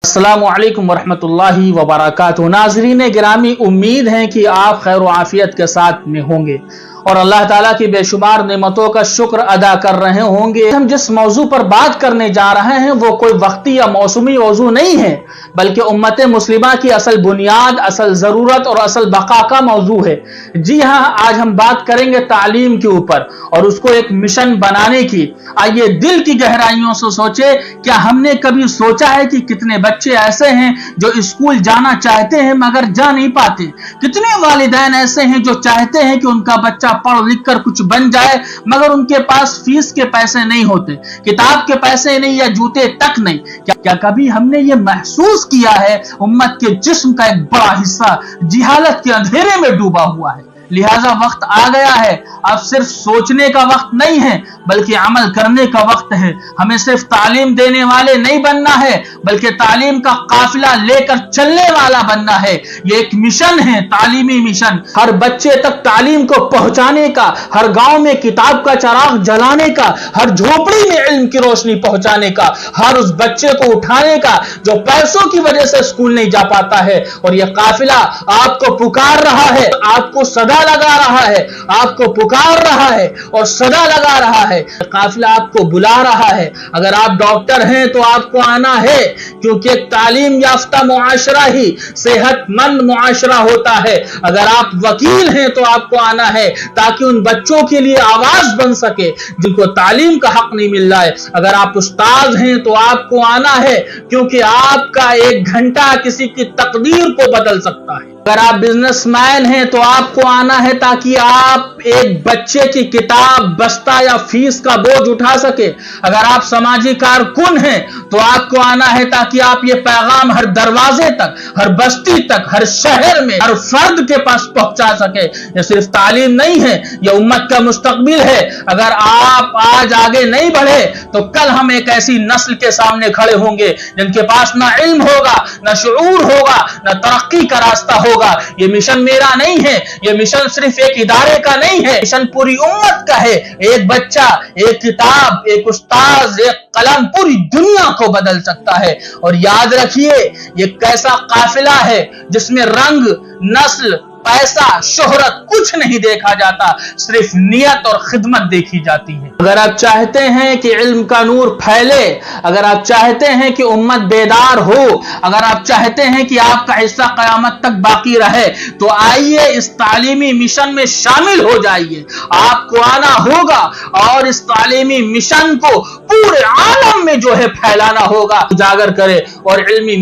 अस्सलामु अलैकुम वरहमतुल्लाहि वबरकातुहू। नाज़रीन गिरामी, उम्मीद है कि आप खैर व आफियत के साथ में होंगे और अल्लाह ताला की बेशुमार नेमतों का शुक्र अदा कर रहे होंगे। हम जिस मौजू पर बात करने जा रहे हैं वो कोई वक्ती या मौसमी मौजू नहीं है, बल्कि उम्मत मुस्लिमा की असल बुनियाद, असल ज़रूरत और असल बका का मौजू है। जी हाँ, आज हम बात करेंगे तालीम के ऊपर और उसको एक मिशन बनाने की। आइए दिल की गहराइयों से सोचे, क्या हमने कभी सोचा है कि कितने बच्चे ऐसे हैं जो स्कूल जाना चाहते हैं मगर जा नहीं पाते? कितने वालिदैन ऐसे हैं जो चाहते हैं कि उनका बच्चा पढ़ लिख कर कुछ बन जाए मगर उनके पास फीस के पैसे नहीं होते, किताब के पैसे नहीं या जूते तक नहीं? क्या कभी हमने ये महसूस किया है उम्मत के जिस्म का एक बड़ा हिस्सा जिहालत के अंधेरे में डूबा हुआ है? लिहाजा वक्त आ गया है, अब सिर्फ सोचने का वक्त नहीं है बल्कि अमल करने का वक्त है। हमें सिर्फ तालीम देने वाले नहीं बनना है बल्कि तालीम का काफिला लेकर चलने वाला बनना है। ये एक मिशन है, तालीमी मिशन। हर बच्चे तक तालीम को पहुंचाने का, हर गांव में किताब का चिराग जलाने का, हर झोपड़ी में इल्म की रोशनी पहुंचाने का, हर उस बच्चे को उठाने का जो पैसों की वजह से स्कूल नहीं जा पाता है। और यह काफिला आपको पुकार रहा है, आपको सदा लगा रहा है, आपको पुकार रहा है और सदा लगा रहा है। काफिला आपको बुला रहा है। अगर आप डॉक्टर हैं तो आपको आना है, क्योंकि एक तालीम याफ्ता मुआशरा ही सेहतमंद मुआशरा होता है। अगर आप वकील हैं तो आपको आना है ताकि उन बच्चों के लिए आवाज बन सके जिनको तालीम का हक नहीं मिल रहा है। अगर आप उस्ताद हैं तो आपको आना है, क्योंकि आपका एक घंटा किसी की तकदीर को बदल सकता है। अगर आप बिजनेसमैन हैं तो आपको आना है ताकि आप एक बच्चे की किताब, बस्ता या फीस का बोझ उठा सके। अगर आप समाजी कारकुन हैं तो आपको आना है ताकि आप ये पैगाम हर दरवाजे तक, हर बस्ती तक, हर शहर में, हर फर्द के पास पहुंचा सके। ये सिर्फ तालीम नहीं है, ये उम्मत का मुस्तकबिल है। अगर आप आज आगे नहीं बढ़े तो कल हम एक ऐसी नस्ल के सामने खड़े होंगे जिनके पास ना इल्म होगा, ना शऊर होगा, ना तरक्की का रास्ता होगा। ये मिशन मेरा नहीं है, ये मिशन सिर्फ एक इदारे का नहीं है, मिशन पूरी उम्मत का है। एक बच्चा, एक किताब, एक उस्ताद, एक कलम पूरी दुनिया को बदल सकता है। और याद रखिए, ये कैसा काफिला है जिसमें रंग, नस्ल, पैसा, शोहरत कुछ नहीं देखा जाता, सिर्फ नियत और खिदमत देखी जाती है। अगर आप चाहते हैं कि इल्म का नूर फैले, अगर आप चाहते हैं कि उम्मत बेदार हो, अगर आप चाहते हैं कि आपका हिस्सा कयामत तक बाकी रहे, तो आइए इस तालीमी मिशन में शामिल हो जाइए। आपको आना होगा और इस तालीमी मिशन को पूरे आलम में जो है फैलाना होगा। उजागर करे और इल्मी